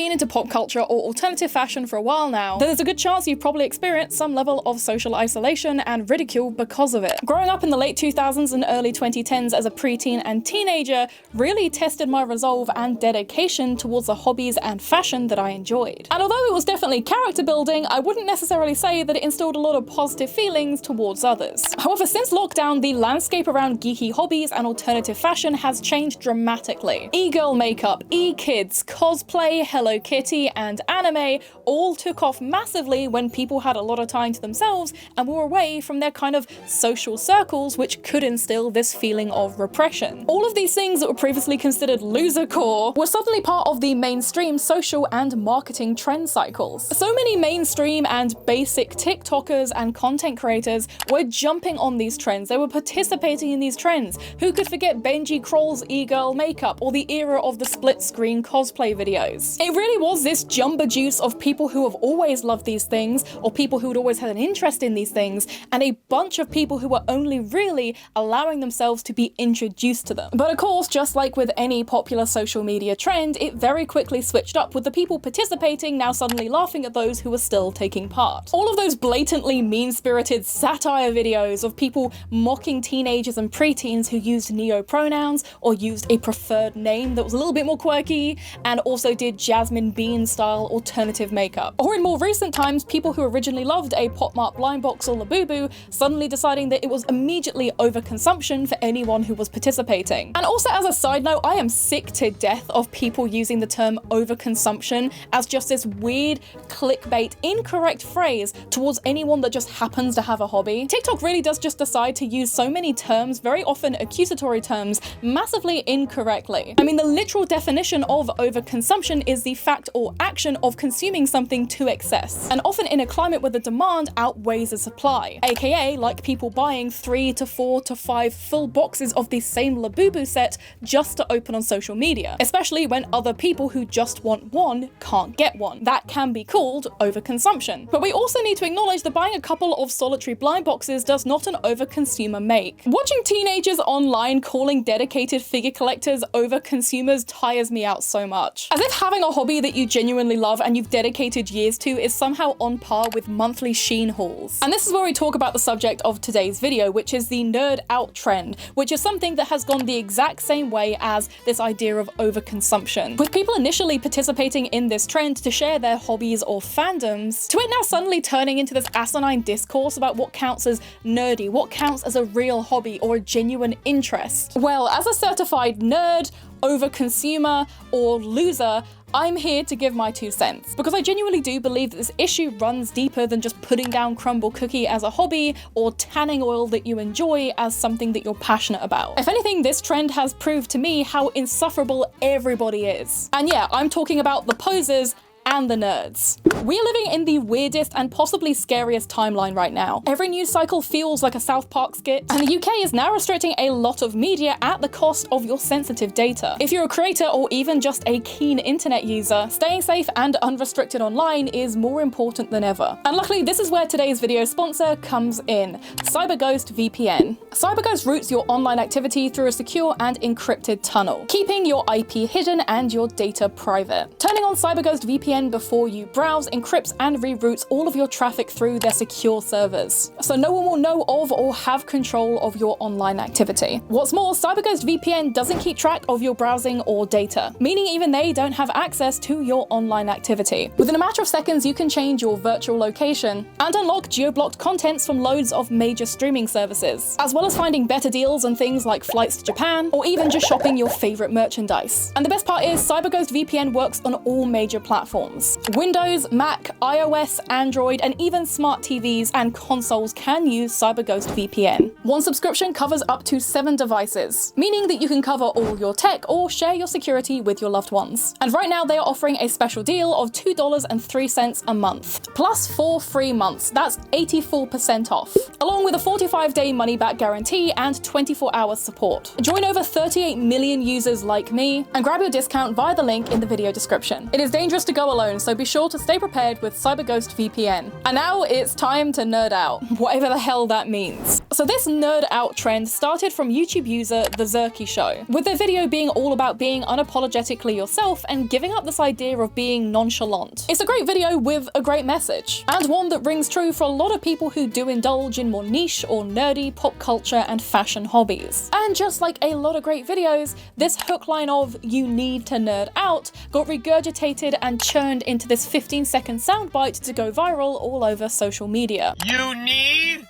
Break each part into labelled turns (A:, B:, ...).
A: been into pop culture or alternative fashion for a while now, then there's a good chance you've probably experienced some level of social isolation and ridicule because of it. Growing up in the late 2000s and early 2010s as a preteen and teenager really tested my resolve and dedication towards the hobbies and fashion that I enjoyed. And although it was definitely character building, I wouldn't necessarily say that it instilled a lot of positive feelings towards others. However, since lockdown, the landscape around geeky hobbies and alternative fashion has changed dramatically. E-girl makeup, e-kids, cosplay, Hello Kitty, and anime all took off massively when people had a lot of time to themselves and were away from their kind of social circles, which could instill this feeling of repression. All of these things that were previously considered loser core were suddenly part of the mainstream social and marketing trend cycles. So many mainstream and basic TikTokers and content creators were jumping on these trends. They were participating in these trends. Who could forget Benji Kroll's e-girl makeup or the era of the split-screen cosplay videos? It really was this jumbo juice of people who have always loved these things, or people who had always had an interest in these things, and a bunch of people who were only really allowing themselves to be introduced to them. But of course, just like with any popular social media trend, it very quickly switched up, with the people participating now suddenly laughing at those who were still taking part. All of those blatantly mean-spirited satire videos of people mocking teenagers and preteens who used neo-pronouns or used a preferred name that was a little bit more quirky, and also did Jasmine Bean-style alternative makeup. Or in more recent times, people who originally loved a Pop Mart blind box or Labubu suddenly deciding that it was immediately overconsumption for anyone who was participating. And also, as a side note, I am sick to death of people using the term overconsumption as just this weird clickbait incorrect phrase towards anyone that just happens to have a hobby. TikTok really does just decide to use so many terms, very often accusatory terms, massively incorrectly. I mean, the literal definition of overconsumption is the fact or action of consuming something to excess, and often in a climate where the demand outweighs the supply, aka like people buying 3 to 4 to 5 full boxes of the same Labubu set just to open on social media, especially when other people who just want one can't get one. That can be called overconsumption. But we also need to acknowledge that buying a couple of solitary blind boxes does not an overconsumer make. Watching teenagers online calling dedicated figure collectors overconsumers tires me out so much. As if having a hobby that you genuinely love and you've dedicated years to is somehow on par with monthly Shein hauls. And this is where we talk about the subject of today's video, which is the nerd out trend, which is something that has gone the exact same way as this idea of overconsumption. With people initially participating in this trend to share their hobbies or fandoms, to it now suddenly turning into this asinine discourse about what counts as nerdy, what counts as a real hobby or a genuine interest. Well, as a certified nerd, overconsumer, or loser, I'm here to give my 2 cents, because I genuinely do believe that this issue runs deeper than just putting down crumble cookie as a hobby or tanning oil that you enjoy as something that you're passionate about. If anything, this trend has proved to me how insufferable everybody is. And yeah, I'm talking about the posers and the nerds. We're living in the weirdest and possibly scariest timeline right now. Every news cycle feels like a South Park skit, and the UK is now restricting a lot of media at the cost of your sensitive data. If you're a creator or even just a keen internet user, staying safe and unrestricted online is more important than ever. And luckily, this is where today's video sponsor comes in: CyberGhost VPN. CyberGhost routes your online activity through a secure and encrypted tunnel, keeping your IP hidden and your data private. Turning on CyberGhost VPN before you browse encrypts and reroutes all of your traffic through their secure servers, so no one will know of or have control of your online activity. What's more, CyberGhost VPN doesn't keep track of your browsing or data, meaning even they don't have access to your online activity. Within a matter of seconds, you can change your virtual location and unlock geo-blocked contents from loads of major streaming services, as well as finding better deals on things like flights to Japan, or even just shopping your favorite merchandise. And the best part is, CyberGhost VPN works on all major platforms. Windows, Mac, iOS, Android, and even smart TVs and consoles can use CyberGhost VPN. One subscription covers up to 7 devices, meaning that you can cover all your tech or share your security with your loved ones. And right now they are offering a special deal of $2.03 a month, plus 4 free months. That's 84% off, along with a 45-day money-back guarantee and 24-hour support. Join over 38 million users like me and grab your discount via the link in the video description. It is dangerous to go alone, so be sure to stay prepared with CyberGhost VPN. And now it's time to nerd out, whatever the hell that means. So this nerd out trend started from YouTube user The Zerky Show, with their video being all about being unapologetically yourself and giving up this idea of being nonchalant. It's a great video with a great message, and one that rings true for a lot of people who do indulge in more niche or nerdy pop culture and fashion hobbies. And just like a lot of great videos, this hook line of "you need to nerd out" got regurgitated and churned into this 15-second soundbite to go viral all over social media.
B: You need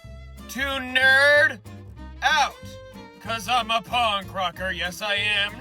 B: to nerd out, 'cause I'm a punk rocker, yes I am.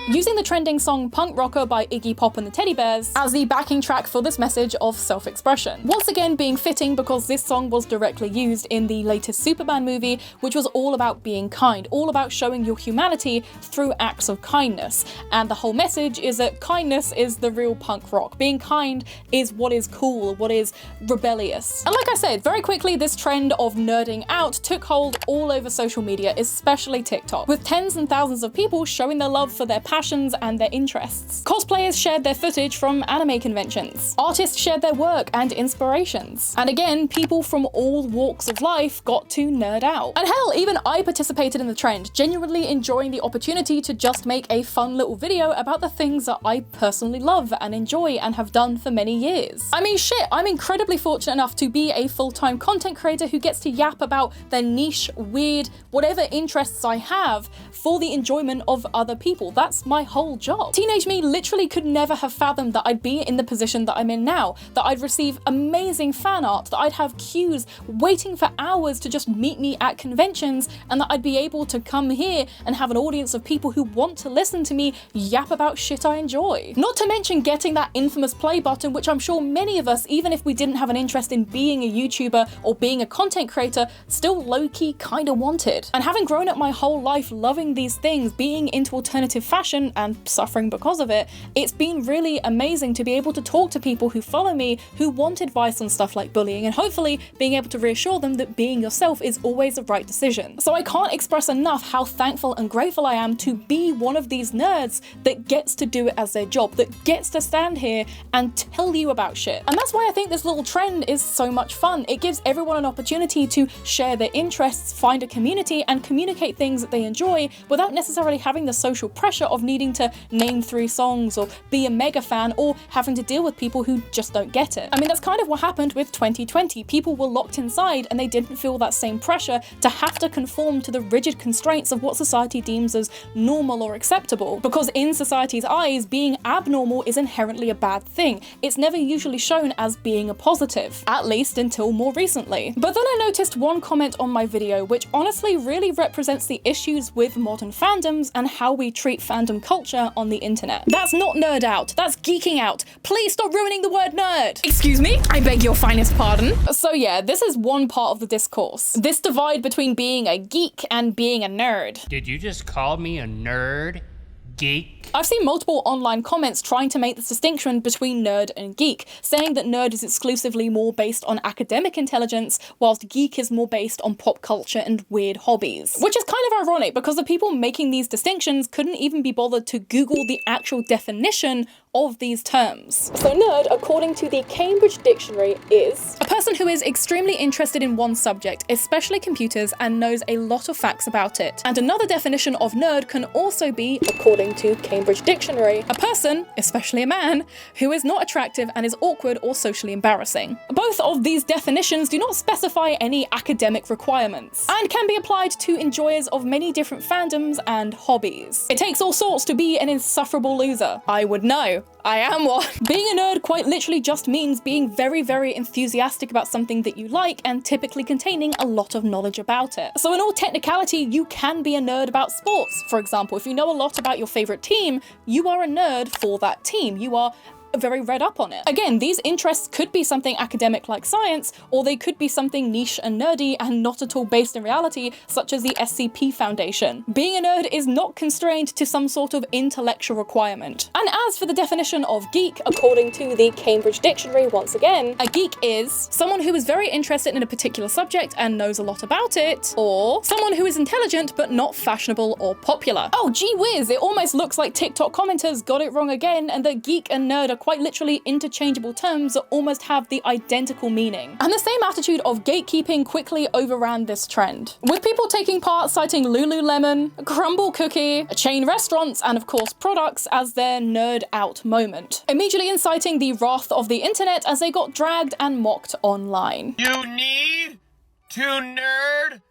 A: Using the trending song Punk Rocker by Iggy Pop and the Teddy Bears as the backing track for this message of self-expression. Once again being fitting because this song was directly used in the latest Superman movie, which was all about being kind, all about showing your humanity through acts of kindness. And the whole message is that kindness is the real punk rock. Being kind is what is cool, what is rebellious. And like I said, very quickly this trend of nerding out took hold all over social media, especially TikTok, with tens and thousands of people showing their love for their passions and their interests. Cosplayers shared their footage from anime conventions. Artists shared their work and inspirations. And again, people from all walks of life got to nerd out. And hell, even I participated in the trend, genuinely enjoying the opportunity to just make a fun little video about the things that I personally love and enjoy and have done for many years. I mean, shit, I'm incredibly fortunate enough to be a full-time content creator who gets to yap about the niche, weird, whatever interests I have for the enjoyment of other people. That's my whole job. Teenage me literally could never have fathomed that I'd be in the position that I'm in now, that I'd receive amazing fan art, that I'd have queues waiting for hours to just meet me at conventions, and that I'd be able to come here and have an audience of people who want to listen to me yap about shit I enjoy. Not to mention getting that infamous play button, which I'm sure many of us, even if we didn't have an interest in being a YouTuber or being a content creator, still low-key kinda wanted. And having grown up my whole life loving these things, being into alternative fashion and suffering because of it, it's been really amazing to be able to talk to people who follow me who want advice on stuff like bullying, and hopefully being able to reassure them that being yourself is always the right decision. So I can't express enough how thankful and grateful I am to be one of these nerds that gets to do it as their job, that gets to stand here and tell you about shit. And that's why I think this little trend is so much fun. It gives everyone an opportunity to share their interests, find a community, and communicate things that they enjoy without necessarily having the social pressure of needing to name 3 songs or be a mega fan or having to deal with people who just don't get it. I mean, that's kind of what happened with 2020. People were locked inside and they didn't feel that same pressure to have to conform to the rigid constraints of what society deems as normal or acceptable. Because in society's eyes, being abnormal is inherently a bad thing. It's never usually shown as being a positive, at least until more recently. But then I noticed one comment on my video which honestly really represents the issues with modern fandoms and how we treat fandom culture on the internet. That's not nerd out, that's geeking out. Please stop ruining the word nerd. Excuse me? I beg your finest pardon. So yeah, this is one part of the discourse. This divide between being a geek and being a nerd.
C: Did you just call me a nerd? Geek?
A: I've seen multiple online comments trying to make this distinction between nerd and geek, saying that nerd is exclusively more based on academic intelligence, whilst geek is more based on pop culture and weird hobbies. Which is kind of ironic because the people making these distinctions couldn't even be bothered to Google the actual definition of these terms. So nerd, according to the Cambridge Dictionary, is a person who is extremely interested in one subject, especially computers, and knows a lot of facts about it. And another definition of nerd can also be, according to Cambridge Dictionary, a person, especially a man, who is not attractive and is awkward or socially embarrassing. Both of these definitions do not specify any academic requirements, and can be applied to enjoyers of many different fandoms and hobbies. It takes all sorts to be an insufferable loser. I would know. I am one. Being a nerd quite literally just means being very, very enthusiastic about something that you like and typically containing a lot of knowledge about it. So in all technicality, you can be a nerd about sports. For example, if you know a lot about your favorite team, you are a nerd for that team. You are very read up on it. Again, these interests could be something academic like science, or they could be something niche and nerdy and not at all based in reality, such as the SCP Foundation. Being a nerd is not constrained to some sort of intellectual requirement. And as for the definition of geek, according to the Cambridge Dictionary once again, a geek is someone who is very interested in a particular subject and knows a lot about it, or someone who is intelligent but not fashionable or popular. Oh, gee whiz, it almost looks like TikTok commenters got it wrong again, and that geek and nerd are quite literally interchangeable terms that almost have the identical meaning. And the same attitude of gatekeeping quickly overran this trend, with people taking part citing Lululemon, Crumble Cookie, chain restaurants, and of course products as their nerd out moment, immediately inciting the wrath of the internet as they got dragged and mocked online.
B: You need to nerd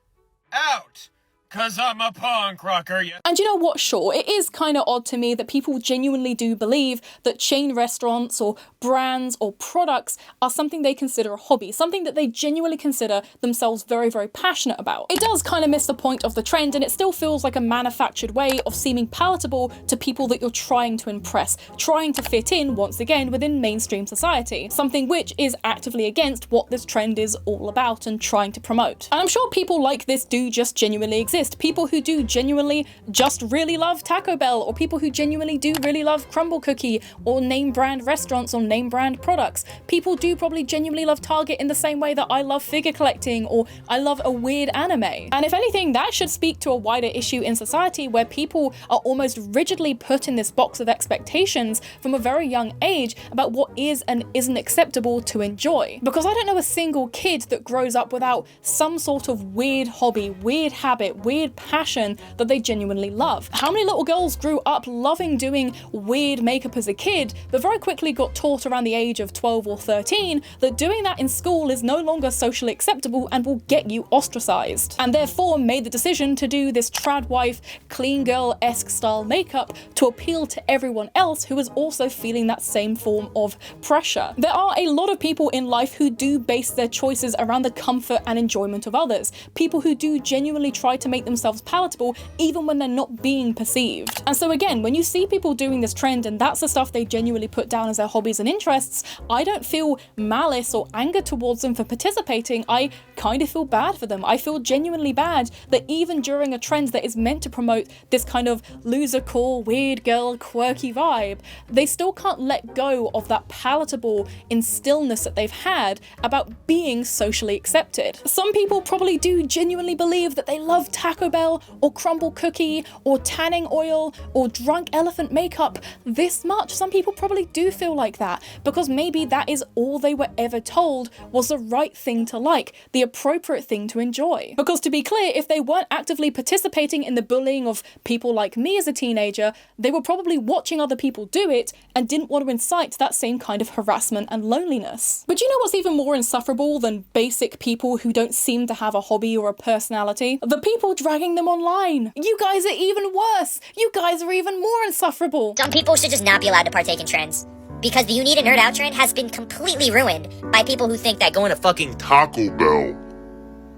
B: out. 'Cause I'm a punk rocker, yeah.
A: And you know what, sure, it is kind of odd to me that people genuinely do believe that chain restaurants or brands or products are something they consider a hobby, something that they genuinely consider themselves very, very passionate about. It does kind of miss the point of the trend, and it still feels like a manufactured way of seeming palatable to people that you're trying to impress, trying to fit in, once again, within mainstream society, something which is actively against what this trend is all about and trying to promote. And I'm sure people like this do just genuinely exist. People who do genuinely just really love Taco Bell, or people who genuinely do really love Crumble Cookie, or name brand restaurants or name brand products. People do probably genuinely love Target in the same way that I love figure collecting, or I love a weird anime. And if anything, that should speak to a wider issue in society where people are almost rigidly put in this box of expectations from a very young age about what is and isn't acceptable to enjoy. Because I don't know a single kid that grows up without some sort of weird hobby, weird habit, weird passion that they genuinely love. How many little girls grew up loving doing weird makeup as a kid, but very quickly got taught around the age of 12 or 13 that doing that in school is no longer socially acceptable and will get you ostracized, and therefore made the decision to do this trad wife, clean girl-esque style makeup to appeal to everyone else who is also feeling that same form of pressure. There are a lot of people in life who do base their choices around the comfort and enjoyment of others, people who do genuinely try to make themselves palatable even when they're not being perceived. And so again, when you see people doing this trend and that's the stuff they genuinely put down as their hobbies and interests, I don't feel malice or anger towards them for participating. I kind of feel bad for them. I feel genuinely bad that even during a trend that is meant to promote this kind of loser core, weird girl, quirky vibe, they still can't let go of that palatable instillness that they've had about being socially accepted. Some people probably do genuinely believe that they love Taco Bell or Crumble Cookie or tanning oil or drunk elephant makeup this much. Some people probably do feel like that because maybe that is all they were ever told was the right thing to like, the appropriate thing to enjoy. Because to be clear, if they weren't actively participating in the bullying of people like me as a teenager, they were probably watching other people do it and didn't want to incite that same kind of harassment and loneliness. But you know what's even more insufferable than basic people who don't seem to have a hobby or a personality? The people dragging them online. You guys are even worse. You guys are even more insufferable.
D: Some people should just not be allowed to partake in trends. Because the You Need a Nerd Out trend has been completely ruined by people who think that going to fucking
E: Taco Bell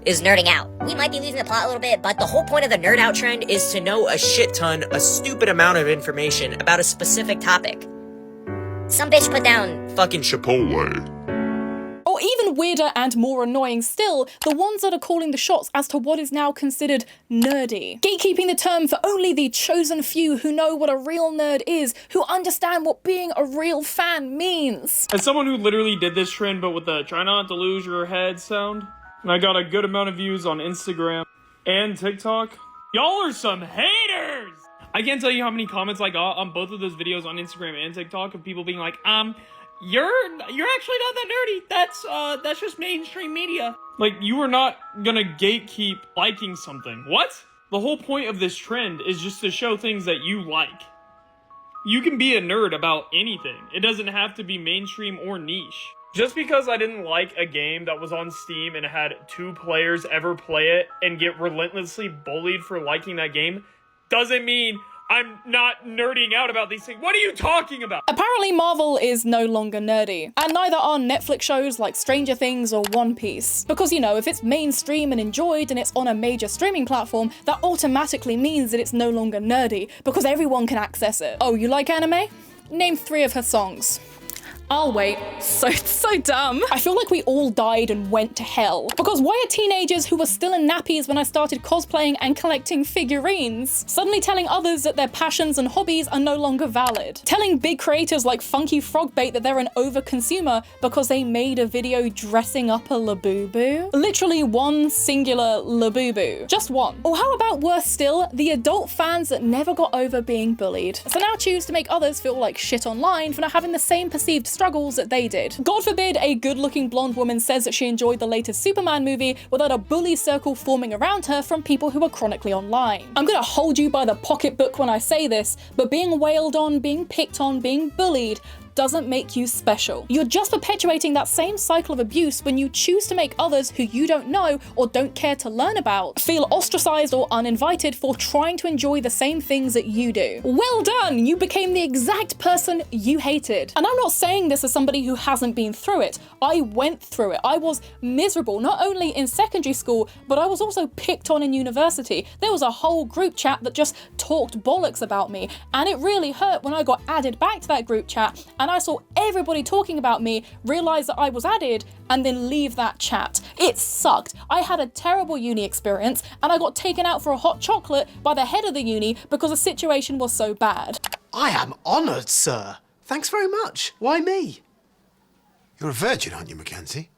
D: is nerding out. We might be losing the plot a little bit, but the whole point of the Nerd Out trend is to know a shit ton, a stupid amount of information about a specific topic. Some bitch put down
E: fucking Chipotle.
A: Or even weirder and more annoying still, the ones that are calling the shots as to what is now considered nerdy. Gatekeeping the term for only the chosen few who know what a real nerd is, who understand what being a real fan means.
F: As someone who literally did this trend but with the try not to lose your head sound, and I got a good amount of views on Instagram and TikTok, y'all are some haters! I can't tell you how many comments I got on both of those videos on Instagram and TikTok of people being like, you're actually not that nerdy. That's just mainstream media. Like, you are not gonna gatekeep liking something. What? The whole point of this trend is just to show things that you like. You can be a nerd about anything. It doesn't have to be mainstream or niche. Just because I didn't like a game that was on Steam and had 2 players ever play it and get relentlessly bullied for liking that game doesn't mean I'm not nerding out about these things. What are you talking about?
A: Apparently Marvel is no longer nerdy, and neither are Netflix shows like Stranger Things or One Piece. Because, you know, if it's mainstream and enjoyed and it's on a major streaming platform, that automatically means that it's no longer nerdy, because everyone can access it. Oh, you like anime? Name 3 of her songs. I'll wait. So dumb. I feel like we all died and went to hell. Because why are teenagers who were still in nappies when I started cosplaying and collecting figurines suddenly telling others that their passions and hobbies are no longer valid? Telling big creators like Funky Frogbait that they're an overconsumer because they made a video dressing up a Labubu? Literally one singular Labubu. Just one. Or how about worse still, the adult fans that never got over being bullied. So now choose to make others feel like shit online for not having the same perceived struggles that they did. God forbid a good-looking blonde woman says that she enjoyed the latest Superman movie without a bully circle forming around her from people who are chronically online. I'm gonna hold you by the pocketbook when I say this, but being wailed on, being picked on, being bullied doesn't make you special. You're just perpetuating that same cycle of abuse when you choose to make others who you don't know or don't care to learn about feel ostracized or uninvited for trying to enjoy the same things that you do. Well done! You became the exact person you hated. And I'm not saying this as somebody who hasn't been through it. I went through it. I was miserable, not only in secondary school, but I was also picked on in university. There was a whole group chat that just talked bollocks about me, and it really hurt when I got added back to that group chat and I saw everybody talking about me, realize that I was added, and then leave that chat. It sucked. I had a terrible uni experience, and I got taken out for a hot chocolate by the head of the uni because the situation was so bad.
G: I am honoured, sir. Thanks very much. Why me?
H: You're a virgin, aren't you, Mackenzie?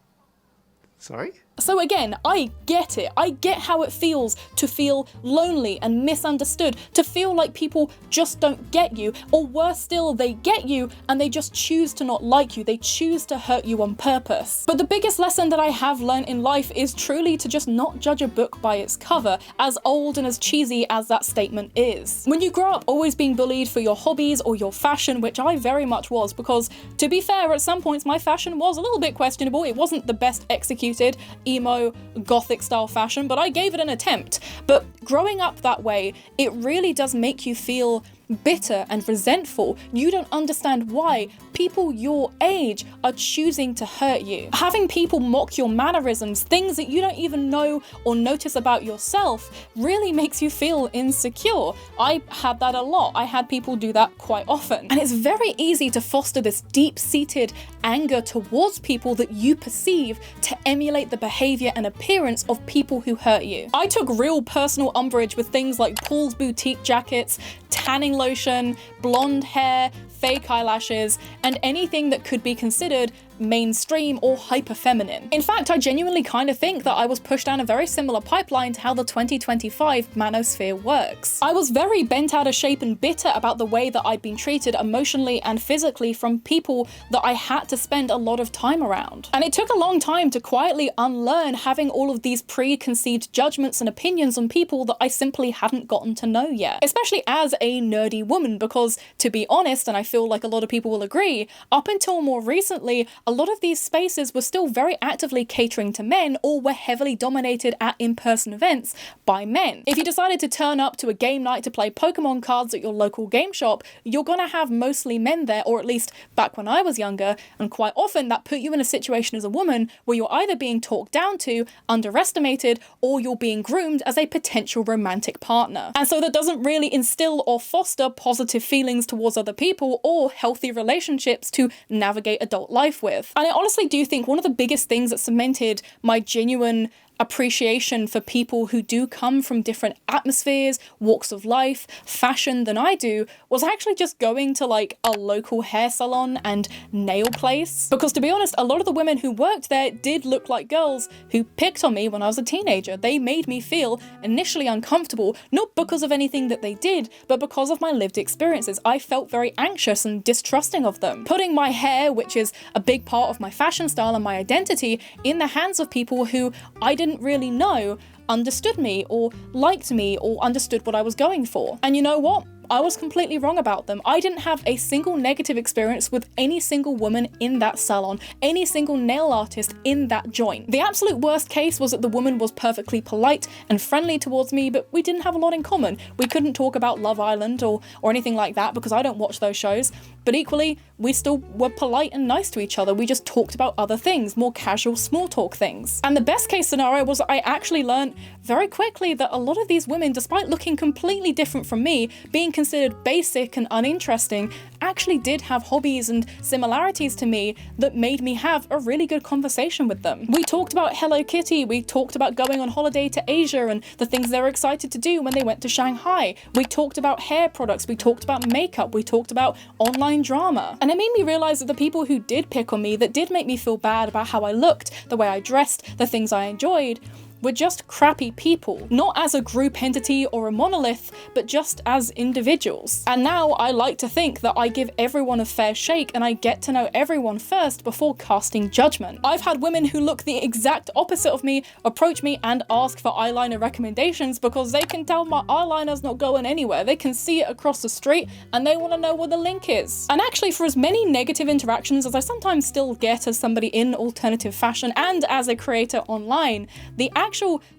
G: Sorry?
A: So again, I get it. I get how it feels to feel lonely and misunderstood, to feel like people just don't get you, or worse still, they get you and they just choose to not like you. They choose to hurt you on purpose. But the biggest lesson that I have learned in life is truly to just not judge a book by its cover, as old and as cheesy as that statement is. When you grow up always being bullied for your hobbies or your fashion, which I very much was, because to be fair, at some points my fashion was a little bit questionable. It wasn't the best executed, emo, gothic style fashion, but I gave it an attempt. But growing up that way, it really does make you feel bitter and resentful. You don't understand why people your age are choosing to hurt you. Having people mock your mannerisms, things that you don't even know or notice about yourself, really makes you feel insecure. I had that a lot. I had people do that quite often. And it's very easy to foster this deep-seated anger towards people that you perceive to emulate the behavior and appearance of people who hurt you. I took real personal umbrage with things like Paul's boutique jackets, tanning lotion, blonde hair, fake eyelashes, and anything that could be considered mainstream or hyper feminine. In fact, I genuinely kind of think that I was pushed down a very similar pipeline to how the 2025 manosphere works. I was very bent out of shape and bitter about the way that I'd been treated emotionally and physically from people that I had to spend a lot of time around. And it took a long time to quietly unlearn having all of these preconceived judgments and opinions on people that I simply hadn't gotten to know yet. Especially as a nerdy woman, because to be honest, and I feel like a lot of people will agree, up until more recently, a lot of these spaces were still very actively catering to men or were heavily dominated at in-person events by men. If you decided to turn up to a game night to play Pokemon cards at your local game shop, you're gonna have mostly men there, or at least back when I was younger, and quite often that put you in a situation as a woman where you're either being talked down to, underestimated, or you're being groomed as a potential romantic partner. And so that doesn't really instill or foster positive feelings towards other people or healthy relationships to navigate adult life with. And I honestly do think one of the biggest things that cemented my genuine appreciation for people who do come from different atmospheres, walks of life, fashion than I do, was actually just going to like a local hair salon and nail place. Because to be honest, a lot of the women who worked there did look like girls who picked on me when I was a teenager. They made me feel initially uncomfortable, not because of anything that they did, but because of my lived experiences. I felt very anxious and distrusting of them. Putting my hair, which is a big part of my fashion style and my identity, in the hands of people who I didn't really know understood me or liked me or understood what I was going for. And you know what? I was completely wrong about them. I didn't have a single negative experience with any single woman in that salon, any single nail artist in that joint. The absolute worst case was that the woman was perfectly polite and friendly towards me, but we didn't have a lot in common. We couldn't talk about Love Island or anything like that because I don't watch those shows, but equally, we still were polite and nice to each other. We just talked about other things, more casual small talk things. And the best case scenario was I actually learned very quickly that a lot of these women, despite looking completely different from me, being considered basic and uninteresting actually did have hobbies and similarities to me that made me have a really good conversation with them. We talked about Hello Kitty, we talked about going on holiday to Asia and the things they were excited to do when they went to Shanghai. We talked about hair products, we talked about makeup, we talked about online drama. And it made me realize that the people who did pick on me, that did make me feel bad about how I looked, the way I dressed, the things I enjoyed, were just crappy people, not as a group entity or a monolith, but just as individuals. And now I like to think that I give everyone a fair shake and I get to know everyone first before casting judgment. I've had women who look the exact opposite of me approach me and ask for eyeliner recommendations because they can tell my eyeliner's not going anywhere. They can see it across the street and they want to know where the link is. And actually, for as many negative interactions as I sometimes still get as somebody in alternative fashion and as a creator online, the actual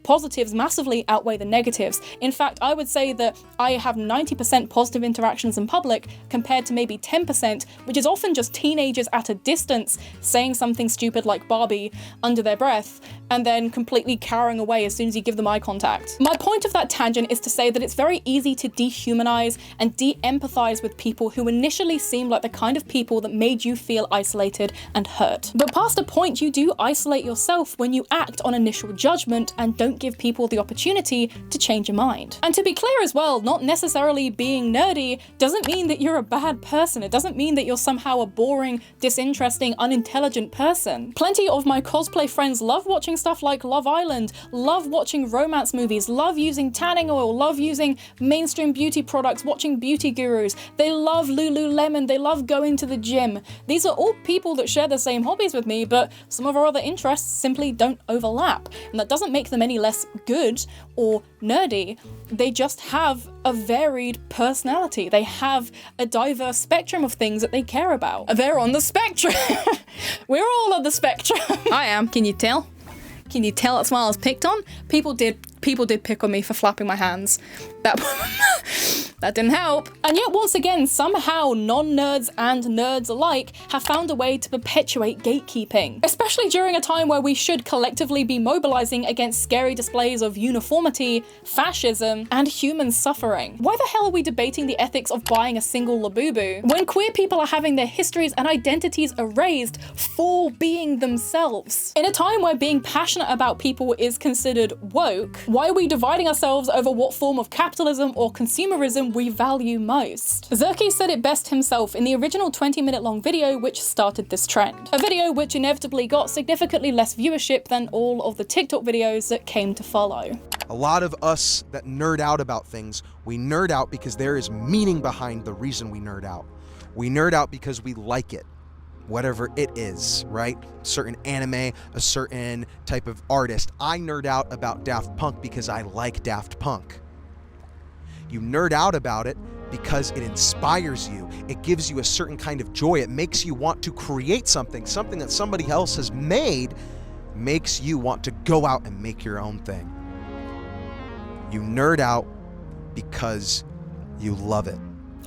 A: positives massively outweigh the negatives. In fact, I would say that I have 90% positive interactions in public compared to maybe 10%, which is often just teenagers at a distance saying something stupid like Barbie under their breath and then completely cowering away as soon as you give them eye contact. My point of that tangent is to say that it's very easy to dehumanize and de-empathize with people who initially seem like the kind of people that made you feel isolated and hurt. But past a point, you do isolate yourself when you act on initial judgment and don't give people the opportunity to change your mind. And to be clear as well, not necessarily being nerdy doesn't mean that you're a bad person. It doesn't mean that you're somehow a boring, disinteresting, unintelligent person. Plenty of my cosplay friends love watching stuff like Love Island, love watching romance movies, love using tanning oil, love using mainstream beauty products, watching beauty gurus. They love Lululemon, they love going to the gym. These are all people that share the same hobbies with me, but some of our other interests simply don't overlap. And that doesn't make them any less good or nerdy. They just have a varied personality. They have a diverse spectrum of things that they care about. They're on the spectrum. We're all on the spectrum. I am. Can you tell? Can you tell that's why I was picked on? People did pick on me for flapping my hands. That didn't help. And yet once again, somehow non-nerds and nerds alike have found a way to perpetuate gatekeeping, especially during a time where we should collectively be mobilizing against scary displays of uniformity, fascism, and human suffering. Why the hell are we debating the ethics of buying a single Labubu when queer people are having their histories and identities erased for being themselves? In a time where being passionate about people is considered woke, why are we dividing ourselves over what form of capitalism or consumerism we value most? Zerky said it best himself in the original 20-minute long video which started this trend. A video which inevitably got significantly less viewership than all of the TikTok videos that came to follow.
I: A lot of us that nerd out about things, we nerd out because there is meaning behind the reason we nerd out. We nerd out because we like it. Whatever it is, right? A certain anime, a certain type of artist. I nerd out about Daft Punk because I like Daft Punk. You nerd out about it because it inspires you. It gives you a certain kind of joy. It makes you want to create something that somebody else has made, makes you want to go out and make your own thing. You nerd out because you love it.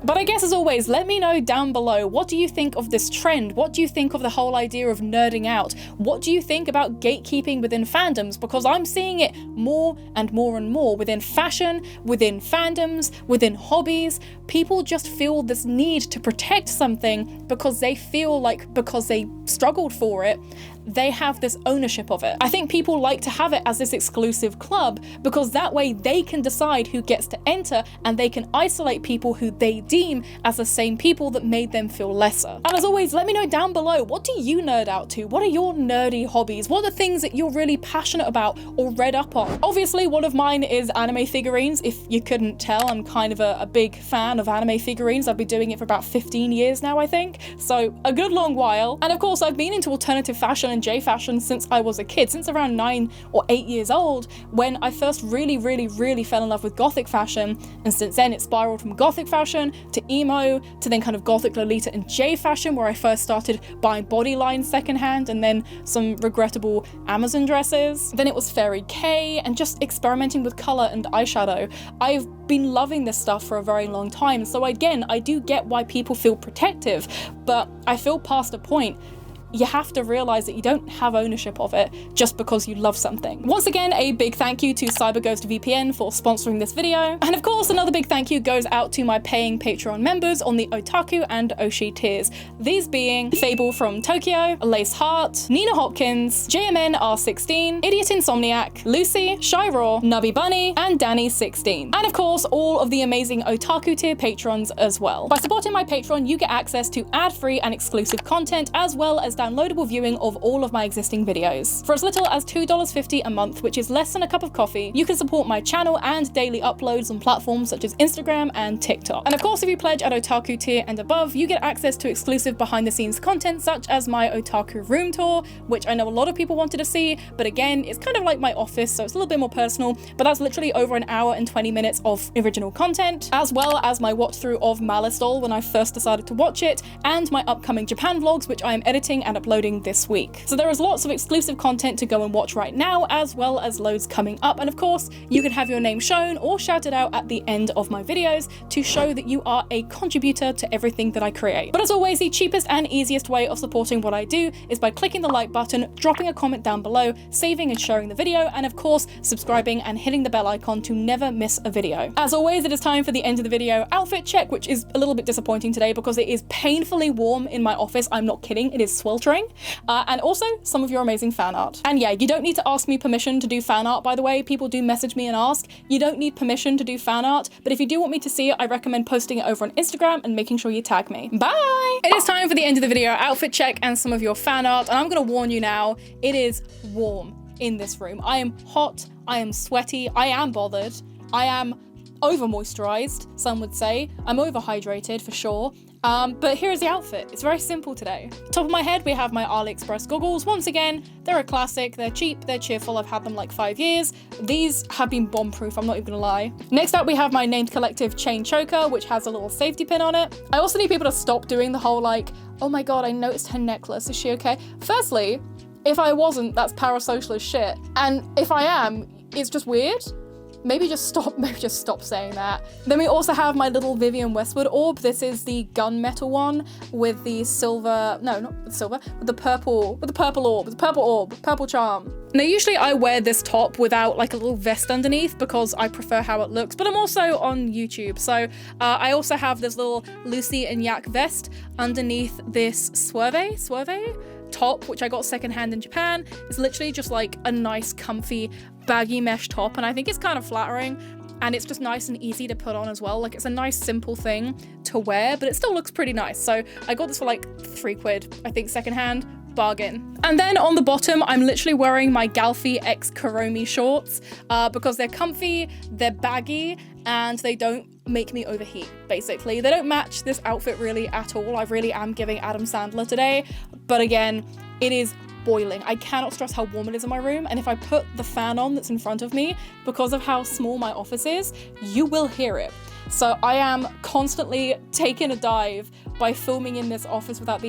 A: But I guess as always, let me know down below, what do you think of this trend? What do you think of the whole idea of nerding out? What do you think about gatekeeping within fandoms? Because I'm seeing it more and more and more within fashion, within fandoms, within hobbies. People just feel this need to protect something because they feel like because they struggled for it, they have this ownership of it. I think people like to have it as this exclusive club because that way they can decide who gets to enter and they can isolate people who they deem as the same people that made them feel lesser. And as always, let me know down below, what do you nerd out to? What are your nerdy hobbies? What are the things that you're really passionate about or read up on? Obviously, one of mine is anime figurines. If you couldn't tell, I'm kind of a big fan of anime figurines. I've been doing it for about 15 years now, I think. So a good long while. And of course, I've been into alternative fashion and J-fashion since I was a kid, since around 9 or 8 years old, when I first really fell in love with gothic fashion. And since then, it spiraled from gothic fashion to emo, to then kind of gothic Lolita and J-fashion, where I first started buying body lines secondhand, and then some regrettable Amazon dresses. Then it was Fairy K, and just experimenting with color and eyeshadow. I've been loving this stuff for a very long time, so again, I do get why people feel protective, but I feel past a point, you have to realize that you don't have ownership of it just because you love something. Once again, a big thank you to CyberGhost VPN for sponsoring this video. And of course, another big thank you goes out to my paying Patreon members on the Otaku and Oshi tiers. These being Fable from Tokyo, Lace Hart, Nina Hopkins, JMN R16, Idiot Insomniac, Lucy, Shy Raw, Nubby Bunny, and Danny16. And of course, all of the amazing Otaku tier patrons as well. By supporting my Patreon, you get access to ad-free and exclusive content, as well as downloadable viewing of all of my existing videos. For as little as $2.50 a month, which is less than a cup of coffee, you can support my channel and daily uploads on platforms such as Instagram and TikTok. And of course, if you pledge at Otaku tier and above, you get access to exclusive behind-the-scenes content such as my Otaku room tour, which I know a lot of people wanted to see, but again, it's kind of like my office, so it's a little bit more personal, but that's literally over an hour and 20 minutes of original content, as well as my watch through of Malice Doll when I first decided to watch it, and my upcoming Japan vlogs, which I am editing and uploading this week. So there is lots of exclusive content to go and watch right now, as well as loads coming up, and of course, you can have your name shown or shouted out at the end of my videos to show that you are a contributor to everything that I create. But as always, the cheapest and easiest way of supporting what I do is by clicking the like button, dropping a comment down below, saving and sharing the video, and of course, subscribing and hitting the bell icon to never miss a video. As always, it is time for the end of the video outfit check, which is a little bit disappointing today because it is painfully warm in my office. I'm not kidding, it is sweltering. And also some of your amazing fan art. And yeah, you don't need to ask me permission to do fan art, by the way. People do message me and ask. You don't need permission to do fan art, but if you do want me to see it, I recommend posting it over on Instagram and making sure you tag me. Bye! It is time for the end of the video outfit check and some of your fan art, and I'm gonna warn you now, it is warm in this room. I am hot, I am sweaty, I am bothered, I am over moisturized, some would say. I'm overhydrated for sure. But here's the outfit. It's very simple today. Top of my head, we have my AliExpress goggles. Once again, they're a classic, they're cheap, they're cheerful. I've had them like 5 years. These have been bomb-proof, I'm not even gonna lie. Next up, we have my Named Collective chain choker, which has a little safety pin on it. I also need people to stop doing the whole like, oh my God, I noticed her necklace, is she okay? Firstly, if I wasn't, that's parasocial as shit. And if I am, it's just weird. Maybe just stop saying that. Then we also have my little Vivienne Westwood orb. This is the gunmetal one with the silver, no, not the silver, with the purple orb, purple charm. Now, usually I wear this top without like a little vest underneath because I prefer how it looks, but I'm also on YouTube. So I also have this little Lucy and Yak vest underneath this Swerve top, which I got secondhand in Japan. It's literally just like a nice, comfy, baggy mesh top, and I think it's kind of flattering, and it's just nice and easy to put on as well. Like, it's a nice, simple thing to wear, but it still looks pretty nice. So I got this for like £3, I think, secondhand. Bargain. And then on the bottom, I'm literally wearing my Galfi X Kuromi shorts because they're comfy, they're baggy, and they don't make me overheat, basically. They don't match this outfit really at all. I really am giving Adam Sandler today, but again, it is boiling. I cannot stress how warm it is in my room, and if I put the fan on that's in front of me, because of how small my office is, you will hear it. So I am constantly taking a dive by filming in this office without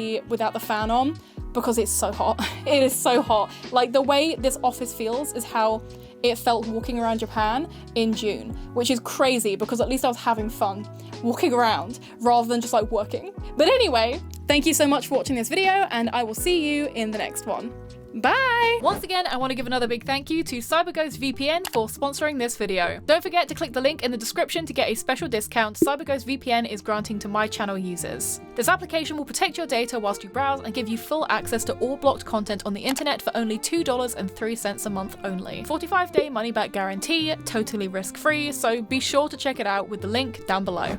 A: the fan on, because it's so hot. It is so hot. Like, the way this office feels is how it felt walking around Japan in June, which is crazy because at least I was having fun walking around rather than just like working. But anyway, thank you so much for watching this video, and I will see you in the next one. Bye! Once again, I want to give another big thank you to CyberGhost VPN for sponsoring this video. Don't forget to click the link in the description to get a special discount CyberGhost VPN is granting to my channel users. This application will protect your data whilst you browse and give you full access to all blocked content on the internet for only $2.03 a month only. 45-day money-back guarantee, totally risk-free, so be sure to check it out with the link down below.